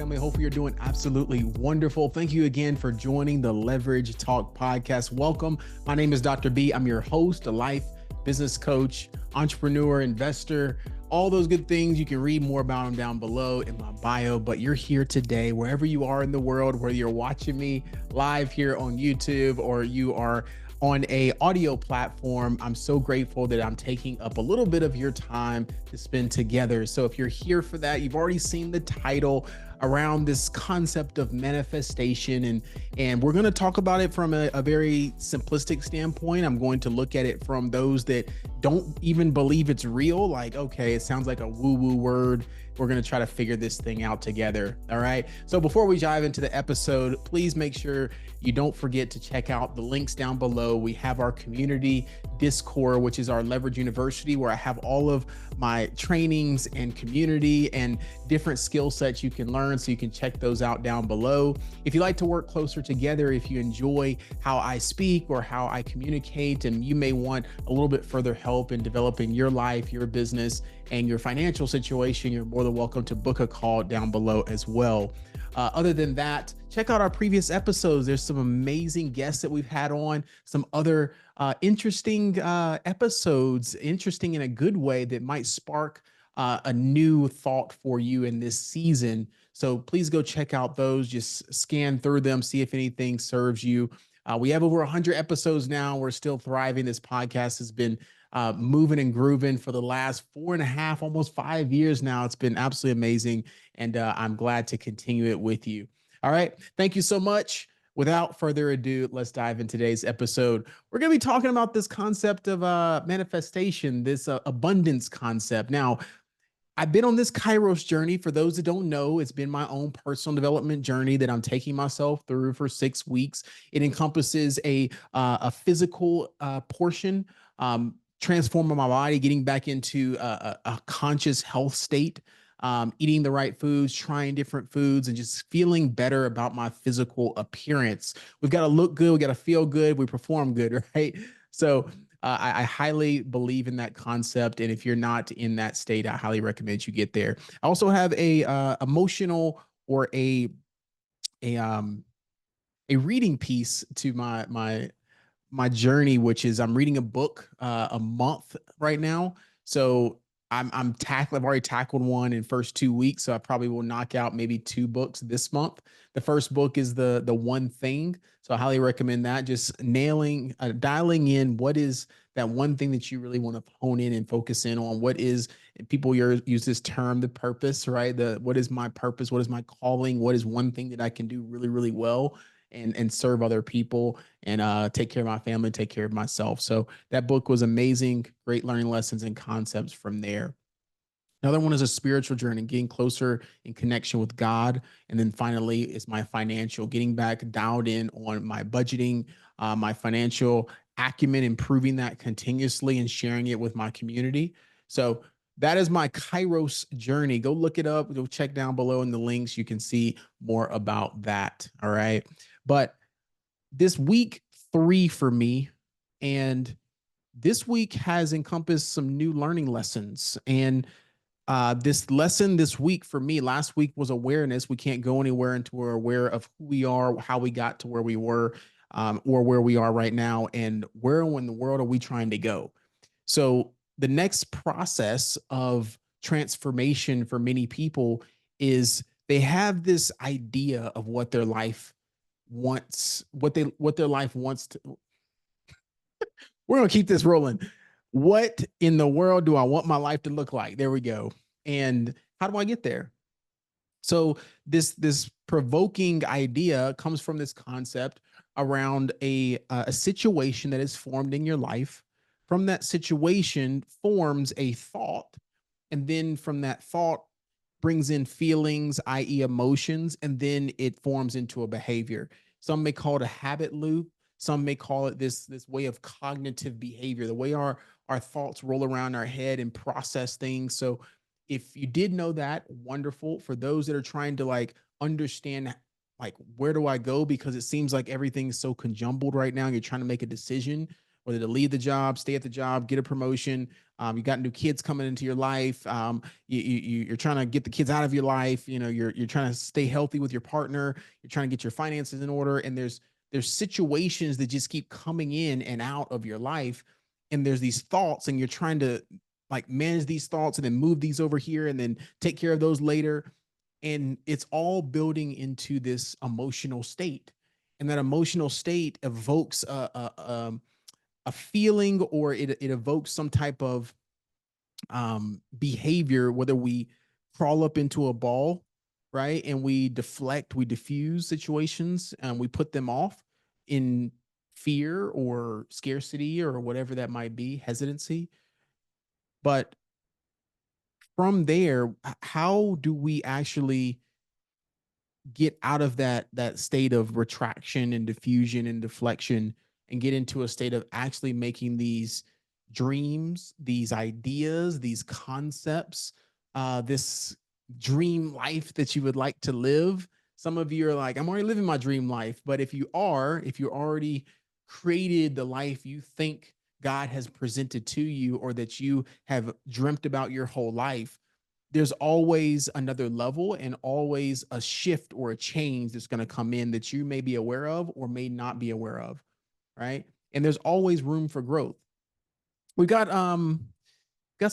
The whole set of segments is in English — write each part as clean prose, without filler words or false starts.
family. Hopefully you're doing absolutely wonderful. Thank you again for joining the Leverage Talk podcast. Welcome. My name is Dr. B. I'm your host, a life business coach, entrepreneur, investor, all those good things. You can read more about them down below in my bio, but you're here today, wherever you are in the world, whether you're watching me live here on YouTube or you are on a audio platform. I'm so grateful that I'm taking up a little bit of your time to spend together. So if you're here for that, you've already seen the title around this concept of manifestation, and we're going to talk about it from a very simplistic standpoint. I'm going to look at it from those that don't even believe it's real. Like, okay, it sounds like a woo-woo word. We're going to try to figure this thing out together. All right. So before we dive into the episode, please make sure you don't forget to check out the links down below. We have our community Discord, which is our Leverage University, where I have all of my trainings and community and different skill sets you can learn. So you can check those out down below. If you like to work closer together, if you enjoy how I speak or how I communicate, and you may want a little bit further help in developing your life, your business, and your financial situation, you're more than welcome to book a call down below as well. Other than that, check out our previous episodes. There's some amazing guests that we've had on, some other interesting episodes, interesting in a good way that might spark a new thought for you in this season. So please go check out those, just scan through them, see if anything serves you. We have over 100 episodes now. We're still thriving. This podcast has been moving and grooving for the last 4.5, almost 5 years now. It's been absolutely amazing. And I'm glad to continue it with you. All right. Thank you so much. Without further ado, let's dive into today's episode. We're going to be talking about this concept of manifestation, this abundance concept. Now, I've been on this Kairos journey. For those that don't know, it's been my own personal development journey that I'm taking myself through for 6 weeks. It encompasses a physical portion, transforming my body, getting back into a conscious health state, eating the right foods, trying different foods, and just feeling better about my physical appearance. We've got to look good. We got to feel good. We perform good, right? So I highly believe in that concept. And if you're not in that state, I highly recommend you get there. I also have a emotional or a reading piece to my journey, which is I'm reading a book a month right now. So I've already tackled one in first 2 weeks. So I probably will knock out maybe 2 books this month. The first book is the One Thing. So I highly recommend that. Just dialing in what is that one thing that you really want to hone in and focus in on. What is, people use this term, the purpose, right? What is my purpose? What is my calling? What is one thing that I can do really, really well and serve other people and take care of my family, take care of myself. So that book was amazing. Great learning lessons and concepts from there. Another one is a spiritual journey, getting closer in connection with God. And then finally is my financial, getting back dialed in on my budgeting, my financial acumen, improving that continuously and sharing it with my community. So that is my Kairos journey. Go look it up. Go check down below in the links. You can see more about that. All right. But this week 3 for me, and this week has encompassed some new learning lessons. And this lesson this week for me, last week was awareness. We can't go anywhere until we're aware of who we are, how we got to where we were, or where we are right now, and where in the world are we trying to go. So the next process of transformation for many people is they have this idea of what their life wants, what their life wants to. We're going to keep this rolling. What in the world do I want my life to look like? There we go. And how do I get there? So this provoking idea comes from this concept around a situation that is formed in your life. From that situation forms a thought, and then from that thought brings in feelings, i.e. emotions, and then it forms into a behavior. Some may call it a habit loop. Some may call it this way of cognitive behavior, the way our thoughts roll around our head and process things. So if you did know that, wonderful. For those that are trying to like understand, like, where do I go? Because it seems like everything's so conjumbled right now. You're trying to make a decision. whether to leave the job, stay at the job, get a promotion. You got new kids coming into your life. You're trying to get the kids out of your life. You're trying to stay healthy with your partner. You're trying to get your finances in order. And there's situations that just keep coming in and out of your life. And there's these thoughts, and you're trying to like manage these thoughts and then move these over here and then take care of those later. And it's all building into this emotional state. And that emotional state evokes a feeling, or it evokes some type of behavior, whether we crawl up into a ball, right? And we deflect, we diffuse situations, and we put them off in fear or scarcity or whatever that might be, hesitancy. But from there, how do we actually get out of that state of retraction and diffusion and deflection and get into a state of actually making these dreams, these ideas, these concepts, this dream life that you would like to live? Some of you are like, I'm already living my dream life. But if you already created the life you think God has presented to you, or that you have dreamt about your whole life, there's always another level and always a shift or a change that's going to come in that you may be aware of or may not be aware of, right? And there's always room for growth. We got some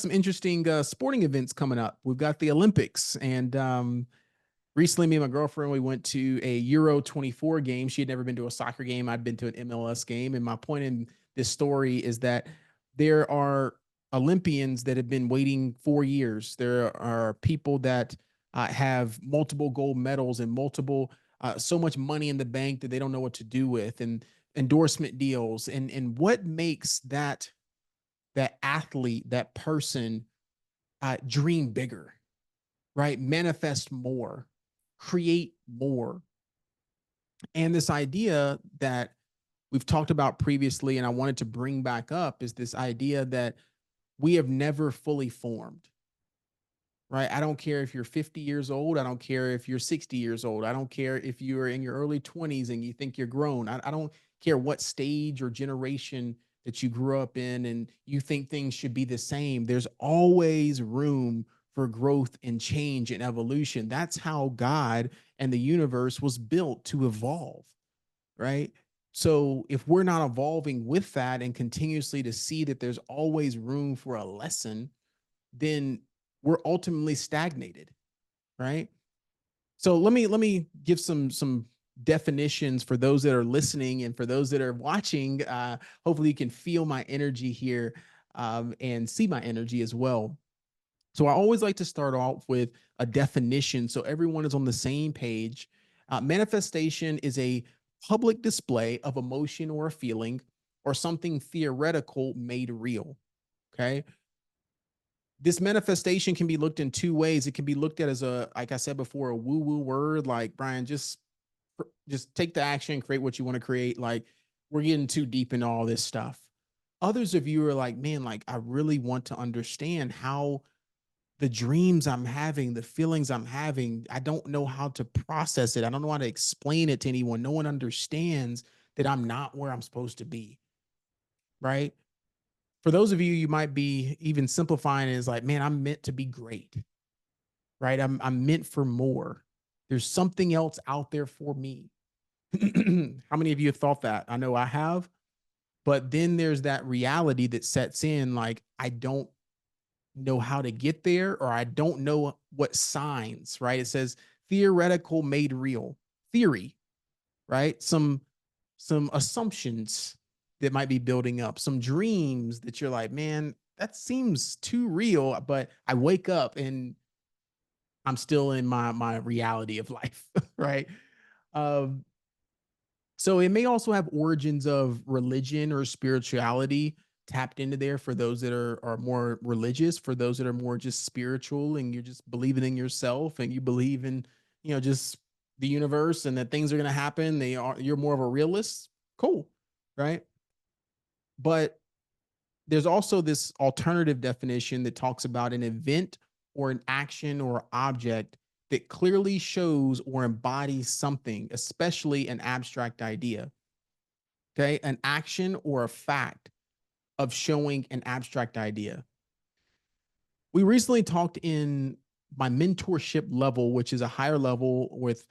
interesting sporting events coming up. We've got the Olympics, and recently me and my girlfriend, we went to a Euro 24 game. She had never been to a soccer game. I'd been to an MLS game. And my point in this story is that there are Olympians that have been waiting 4 years. There are people that have multiple gold medals and multiple, so much money in the bank that they don't know what to do with, and endorsement deals. And what makes that athlete, that person, dream bigger, right? Manifest more, create more. And this idea that we've talked about previously, and I wanted to bring back up, is this idea that we have never fully formed, right? I don't care if you're 50 years old. I don't care if you're 60 years old. I don't care if you're in your early 20s and you think you're grown. I don't care what stage or generation that you grew up in and you think things should be the same. There's always room for growth and change and evolution. That's how God and the universe was built, to evolve, right? So if we're not evolving with that and continuously to see that there's always room for a lesson, then we're ultimately stagnated, right? So let me give some definitions for those that are listening and for those that are watching. Hopefully you can feel my energy here, and see my energy as well. So I always like to start off with a definition so everyone is on the same page. Manifestation is a public display of emotion or a feeling or something theoretical made real. Okay. This manifestation can be looked in two ways. It can be looked at as a, like I said before, a woo-woo word, like, Brian, just take the action, create what you want to create. Like, we're getting too deep in all this stuff. Others of you are like, man, like, I really want to understand how the dreams I'm having, the feelings I'm having, I don't know how to process it. I don't know how to explain it to anyone. No one understands that I'm not where I'm supposed to be, right? For those of you, you might be even simplifying it as like, man, I'm meant to be great, right? I'm meant for more. There's something else out there for me. How many of you have thought that? I know I have. But then there's that reality that sets in, like, I don't know how to get there, or I don't know what signs, right? It says theoretical made real, theory, right? Some assumptions that might be building up, some dreams that you're like, man, that seems too real, but I wake up and I'm still in my reality of life, right? Um, so it may also have origins of religion or spirituality tapped into there for those that are more religious, for those that are more just spiritual and you're just believing in yourself and you believe in, just the universe and that things are going to happen. You're more of a realist. Cool. Right. But there's also this alternative definition that talks about an event or an action or object that clearly shows or embodies something, especially an abstract idea. Okay. An action or a fact of showing an abstract idea. We recently talked in my mentorship level, which is a higher level with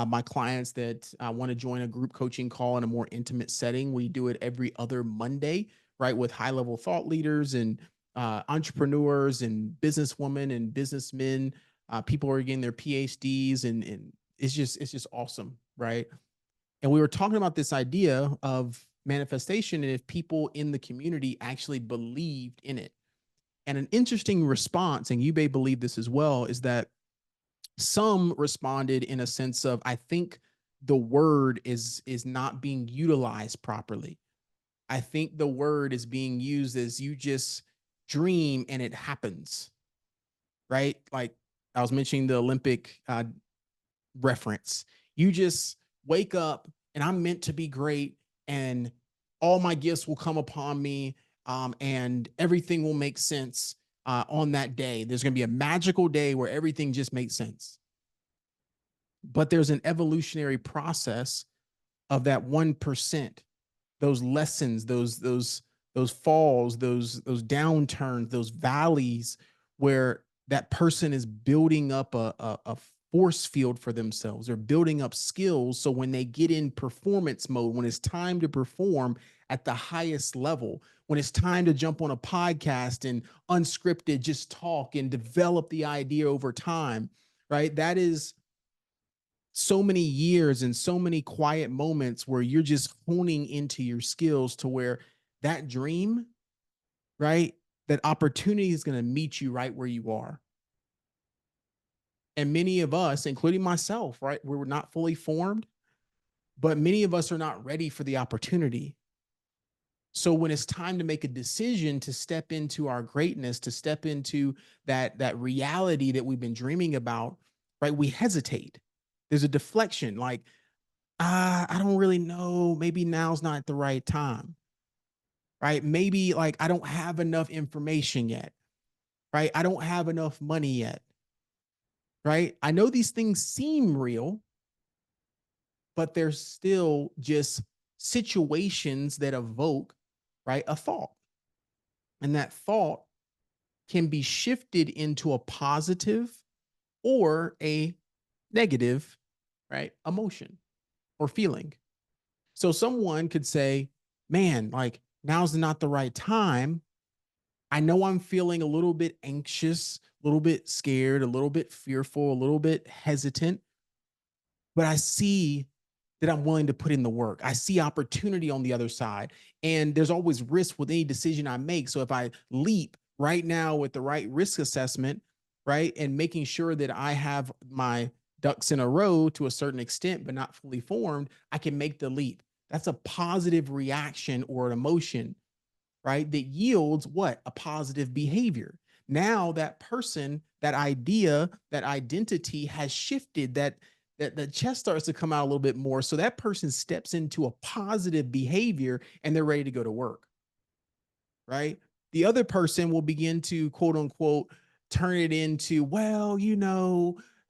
my clients that want to join a group coaching call in a more intimate setting. We do it every other Monday, right, with high level thought leaders and entrepreneurs and businesswomen and businessmen. People are getting their PhDs, and it's just awesome, right? And we were talking about this idea of manifestation and if people in the community actually believed in it. And an interesting response, and you may believe this as well, is that some responded in a sense of, I think the word is not being utilized properly. I think the word is being used as you just dream and it happens, right? Like I was mentioning the Olympic reference. You just wake up and I'm meant to be great and all my gifts will come upon me, and everything will make sense on that day. There's going to be a magical day where everything just makes sense. But there's an evolutionary process of that 1%, those lessons, those falls, those downturns, those valleys where that person is building up a force field for themselves. They're building up skills. So when they get in performance mode, when it's time to perform at the highest level, when it's time to jump on a podcast and unscripted, just talk and develop the idea over time, right? That is so many years and so many quiet moments where you're just honing into your skills to where that dream, right? That opportunity is going to meet you right where you are. And many of us, including myself, right? We're not fully formed, but many of us are not ready for the opportunity. So when it's time to make a decision to step into our greatness, to step into that reality that we've been dreaming about, right? We hesitate. There's a deflection, like, I don't really know. Maybe now's not the right time, right? Maybe like I don't have enough information yet, right? I don't have enough money yet, right? I know these things seem real, but they're still just situations that evoke, right, a thought. And that thought can be shifted into a positive or a negative, right, emotion or feeling. So someone could say, man, like now's not the right time. I know I'm feeling a little bit anxious, a little bit scared, a little bit fearful, a little bit hesitant, but I see that I'm willing to put in the work. I see opportunity on the other side. And there's always risk with any decision I make. So if I leap right now with the right risk assessment, right, and making sure that I have my ducks in a row to a certain extent, but not fully formed, I can make the leap. That's a positive reaction or an emotion, right? That yields what? A positive behavior. Now that person, that idea, that identity has shifted, that the chest starts to come out a little bit more. So that person steps into a positive behavior and they're ready to go to work, right? The other person will begin to quote unquote turn it into, well,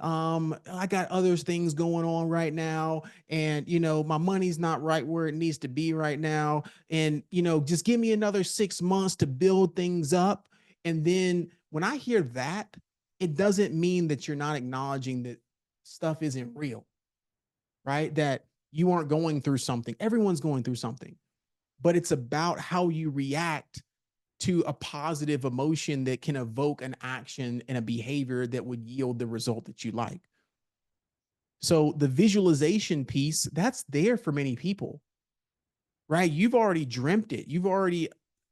I got other things going on right now, and my money's not right where it needs to be right now, and just give me another 6 months to build things up. And then when I hear that, it doesn't mean that you're not acknowledging that stuff isn't real, right? That you aren't going through something. Everyone's going through something, but it's about how you react to a positive emotion that can evoke an action and a behavior that would yield the result that you like. So the visualization piece, that's there for many people, right? You've already dreamt it. You've already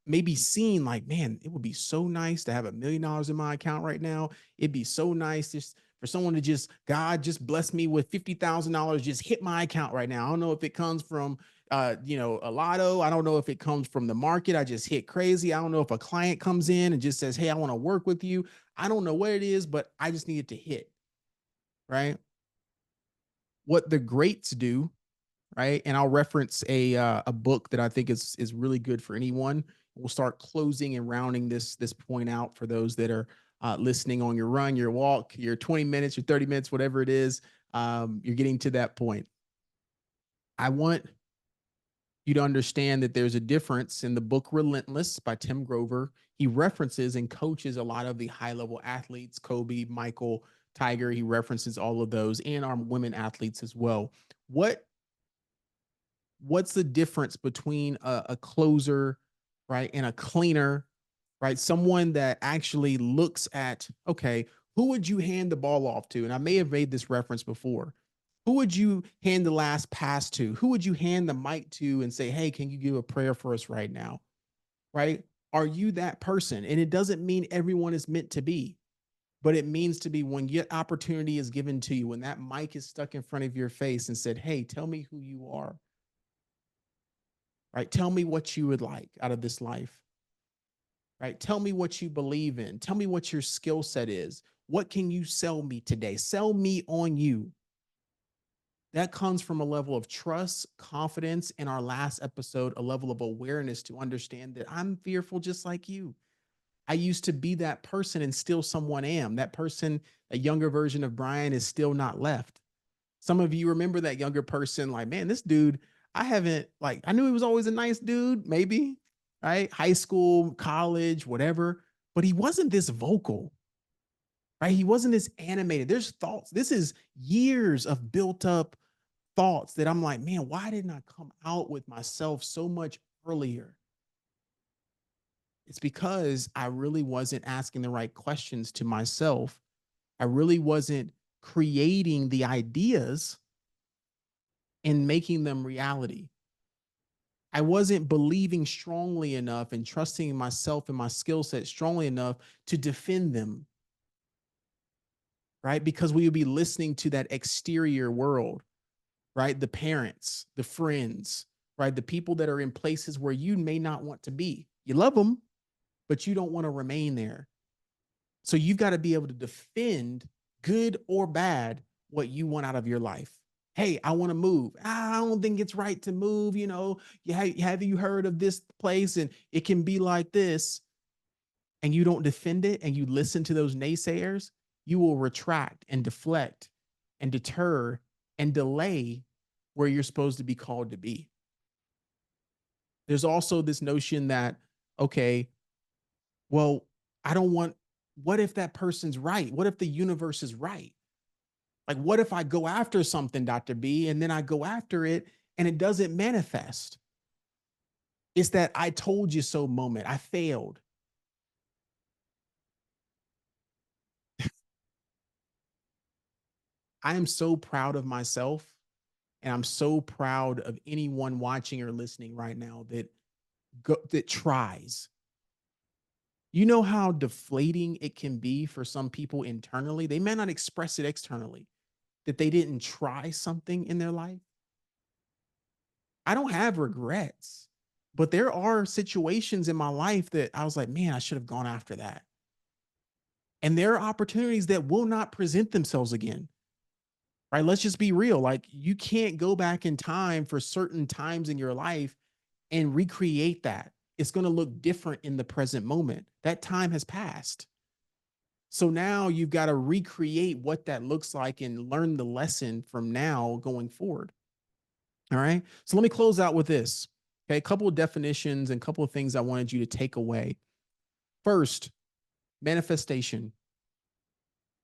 maybe seen like, man, it would be so nice to have $1 million in my account right now. It'd be so nice just for someone to just, God, just bless me with $50,000, just hit my account right now. I don't know if it comes from, a lotto. I don't know if it comes from the market. I just hit crazy. I don't know if a client comes in and just says, hey, I want to work with you. I don't know what it is, but I just need it to hit, right? What the greats do, right? And I'll reference a book that I think is really good for anyone. We'll start closing and rounding this point out for those that are listening on your run, your walk, your 20 minutes, your 30 minutes, whatever it is. You're getting to that point. I want you to understand that there's a difference. In the book Relentless by Tim Grover, he references and coaches a lot of the high level athletes, Kobe, Michael, Tiger. He references all of those and our women athletes as well. What's the difference between a closer, right, and a cleaner, right? Someone that actually looks at, okay, who would you hand the ball off to? And I may have made this reference before. Who would you hand the last pass to? Who would you hand the mic to and say, hey, can you give a prayer for us right now? Right? Are you that person? And it doesn't mean everyone is meant to be, but it means to be when your opportunity is given to you, when that mic is stuck in front of your face and said, hey, tell me who you are. Right? Tell me what you would like out of this life. Right? Tell me what you believe in. Tell me what your skill set is. What can you sell me today? Sell me on you. That comes from a level of trust, confidence, in our last episode, a level of awareness to understand that I'm fearful just like you. I used to be that person and still someone am. That person, a younger version of Brian, is still not left. Some of you remember that younger person, like, man, this dude, I knew he was always a nice dude, maybe, right? High school, college, whatever, but he wasn't this vocal, right? He wasn't this animated. There's thoughts. This is years of built up thoughts that I'm like, man, why didn't I come out with myself so much earlier? It's because I really wasn't asking the right questions to myself. I really wasn't creating the ideas and making them reality. I wasn't believing strongly enough and trusting in myself and my skill set strongly enough to defend them, right? Because we would be listening to that exterior world, right? The parents, the friends, right? The people that are in places where you may not want to be. You love them, but you don't want to remain there. So you've got to be able to defend, good or bad, what you want out of your life. Hey, I want to move. I don't think it's right to move. Have you heard of this place? And it can be like this. And you don't defend it and you listen to those naysayers, you will retract and deflect and deter and delay where you're supposed to be called to be. There's also this notion that, okay, well, what if that person's right? What if the universe is right? Like, what if I go after something, Dr. B, and then I go after it and it doesn't manifest? It's that I told you so moment. I failed. I am so proud of myself, and I'm so proud of anyone watching or listening right now that tries. You know how deflating it can be for some people internally? They may not express it externally, that they didn't try something in their life. I don't have regrets, but there are situations in my life that I was like, man, I should have gone after that. And there are opportunities that will not present themselves again. Right? Let's just be real. Like, you can't go back in time for certain times in your life and recreate that. It's going to look different in the present moment. That time has passed. So now you've got to recreate what that looks like and learn the lesson from now going forward. All right. So let me close out with this. Okay. A couple of definitions and a couple of things I wanted you to take away. First, manifestation.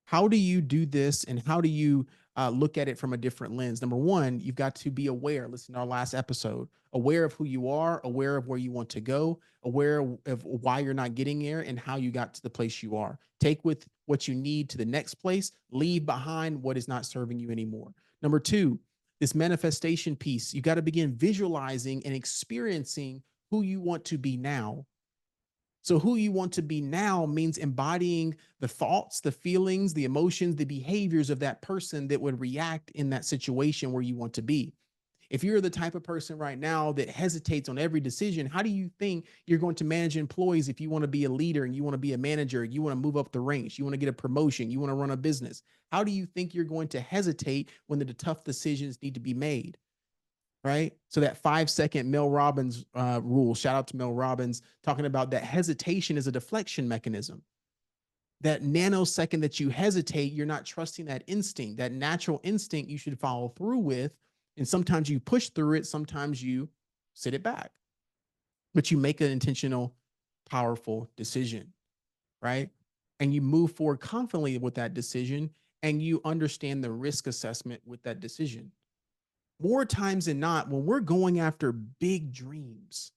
How do you do this and how do you look at it from a different lens? Number one, you've got to be aware. Listen to our last episode. Aware of who you are, aware of where you want to go, aware of why you're not getting there and how you got to the place you are. Take with what you need to the next place, leave behind what is not serving you anymore. Number two, this manifestation piece, you got to begin visualizing and experiencing who you want to be now. So who you want to be now means embodying the thoughts, the feelings, the emotions, the behaviors of that person that would react in that situation where you want to be. If you're the type of person right now that hesitates on every decision, how do you think you're going to manage employees if you want to be a leader and you want to be a manager, you want to move up the ranks, you want to get a promotion, you want to run a business? How do you think you're going to hesitate when the tough decisions need to be made? Right? So that 5-second Mel Robbins rule, shout out to Mel Robbins, talking about that hesitation is a deflection mechanism. That nanosecond that you hesitate, you're not trusting that instinct, that natural instinct you should follow through with. And sometimes you push through it, sometimes you sit it back. But you make an intentional, powerful decision, right? And you move forward confidently with that decision, and you understand the risk assessment with that decision. More times than not, when we're going after big dreams,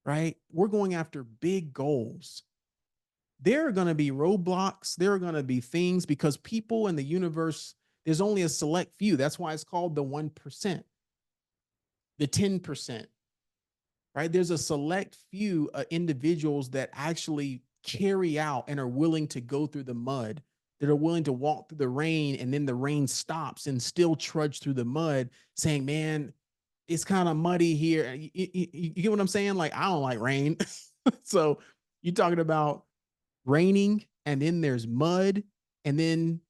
right? We're going after big goals. There are going to be roadblocks. There are going to be things, because people in the universe, there's only a select few. That's why it's called the 1%, the 10%, right? There's a select few individuals that actually carry out and are willing to go through the mud, that are willing to walk through the rain, and then the rain stops and still trudge through the mud, saying, man, it's kind of muddy here. You get what I'm saying? Like, I don't like rain. So you're talking about raining, and then there's mud, and then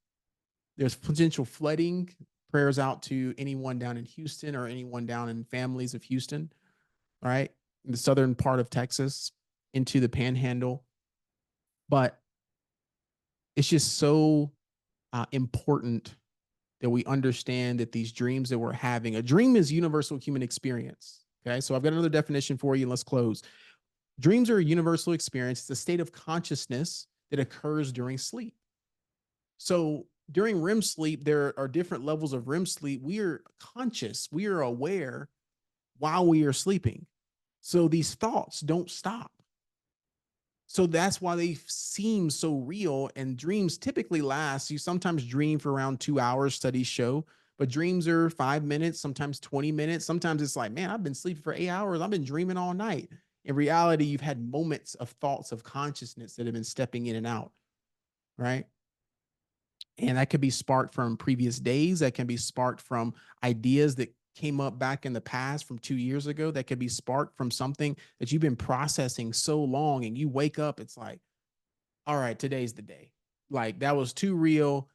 there's potential flooding. Prayers out to anyone down in Houston or anyone down in families of Houston, all right, in the southern part of Texas into the panhandle. But it's just so important that we understand that these dreams that we're having, a dream is universal human experience. Okay, so I've got another definition for you, and let's close. Dreams are a universal experience. It's a state of consciousness that occurs during sleep. So during REM sleep, there are different levels of REM sleep. We are conscious, we are aware while we are sleeping. So these thoughts don't stop. So that's why they seem so real. And dreams typically last. You sometimes dream for around 2 hours, studies show, but dreams are 5 minutes, sometimes 20 minutes. Sometimes it's like, man, I've been sleeping for 8 hours. I've been dreaming all night. In reality, you've had moments of thoughts of consciousness that have been stepping in and out, right? And that could be sparked from previous days. That can be sparked from ideas that came up back in the past from 2 years ago. That could be sparked from something that you've been processing so long, and you wake up, it's like, all right, today's the day. Like, that was too real.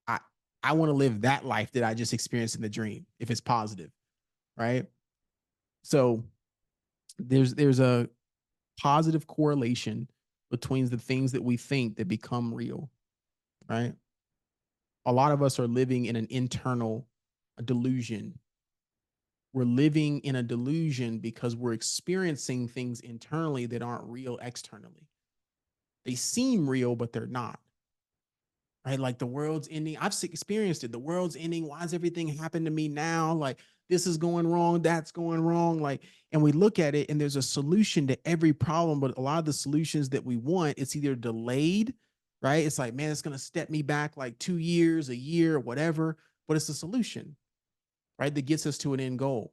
I want to live that life that I just experienced in the dream, if it's positive, right? So there's a positive correlation between the things that we think that become real, right? A lot of us are living in an internal delusion. We're living in a delusion because we're experiencing things internally that aren't real externally. They seem real, but they're not. Right? Like, the world's ending. I've experienced it. The world's ending. Why does everything happen to me now? Like, this is going wrong. That's going wrong. Like, and we look at it, and there's a solution to every problem. But a lot of the solutions that we want, it's either delayed, right? It's like, man, it's going to step me back like 2 years, a year, whatever. But it's a solution, right, that gets us to an end goal.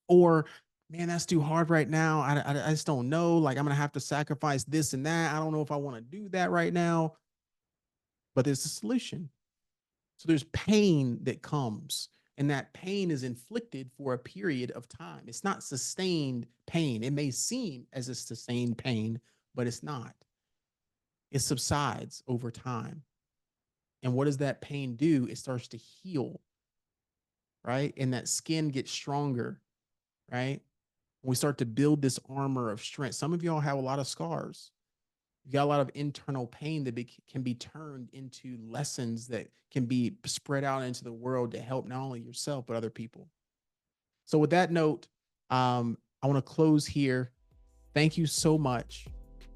Or, man, that's too hard right now. I just don't know. Like, I'm going to have to sacrifice this and that. I don't know if I want to do that right now. But there's a solution. So there's pain that comes, and that pain is inflicted for a period of time. It's not sustained pain. It may seem as a sustained pain, but it's not. It subsides over time. And what does that pain do? It starts to heal, right? And that skin gets stronger, right? We start to build this armor of strength. Some of y'all have a lot of scars. You got a lot of internal pain that can be turned into lessons that can be spread out into the world to help not only yourself, but other people. So with that note, I want to close here. Thank you so much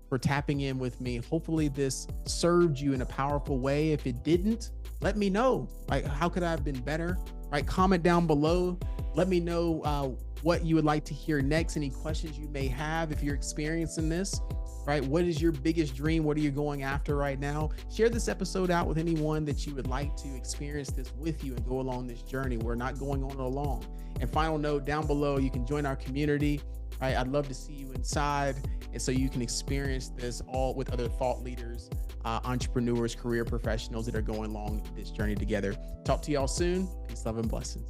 for tapping in with me. Hopefully this served you in a powerful way. If it didn't, let me know. Like, how could I have been better? Right? Comment down below. Let me know what you would like to hear next. Any questions you may have if you're experiencing this. Right? What is your biggest dream? What are you going after right now? Share this episode out with anyone that you would like to experience this with you and go along this journey. We're not going on alone. And final note, down below, you can join our community. Right? I'd love to see you inside. And so you can experience this all with other thought leaders, entrepreneurs, career professionals that are going along this journey together. Talk to y'all soon. Peace, love, and blessings.